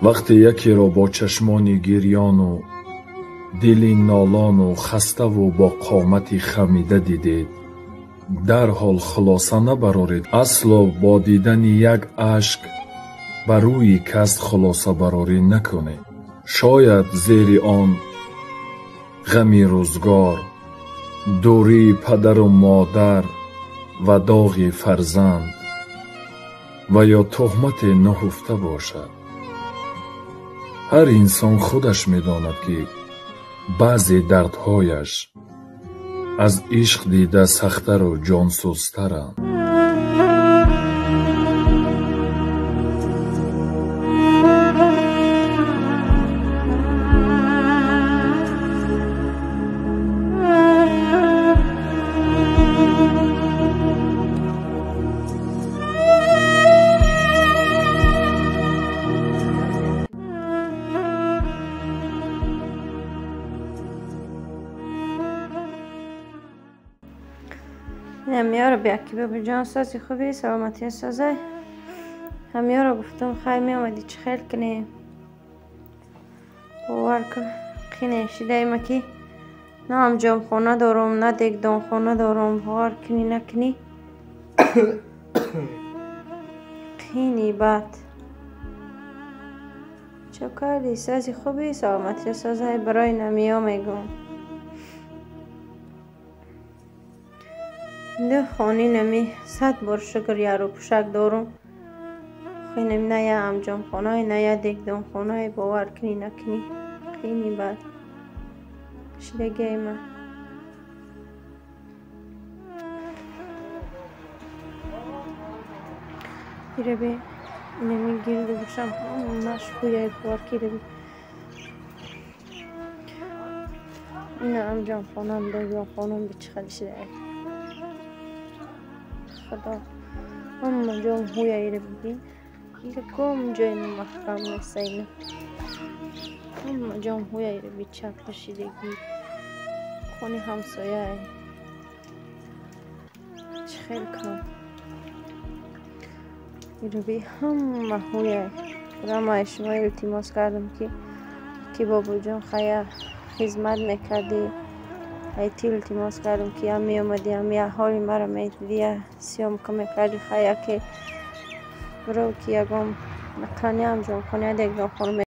وقتی یکی را با چشمانی گریان و دلی نالان و خسته و با قامتی خمیده دیدید، در حال خلاصه نبرارید. اصلا با دیدن یک اشک بر روی کس خلاصه براری نکنید. شاید زیر آن غمی روزگار، دوری پدر و مادر و داغی فرزند و یا تهمت نهفته باشد. هر انسان خودش می‌داند که بعضی دردهایش از عشق دیده سخت‌تر و جانسوزترند. همیا رو بیا که بابا جان سازی خوبی سلامتی سازی. همیا رو گفتم خیلی می آمدی چه خیل کنی باور کن خینه شیده ما که نه هم جام خونه دارم نه دیگ دام خونه دارم. باور کنی نکنی خینی بد چه کردی سازی خوبی سلامتی سازی برای نمیا میگم. ده خانی نمی 100 بار شکر یارو پوشک دارم خینم نه یا امجام خانه نه یا دیگ دام خانه. باور کنی نکنی خینی بد شدگی من بیره بی اینمی گیرده باشم مشکویه بارکی رو بی اینه امجام خانم دیگ دام خانم بچه خیلی شده خدا هم جام هوی ایره ببین اینکه کم جای محکم نیست اینه هم جام هوی ایره بی چپ کشیدگی خونی همسایه چه خیلی کم ایره بی هم هوی رما اشما التماس کردم که بابا جان خیلی خدمت میکردی ایتی التماس کردم که هم می آمدی هم یه حالی مرا میدیدی سیام که میکردی خیلی که برو که یکم نکنی هم جان کنی دیگه خانم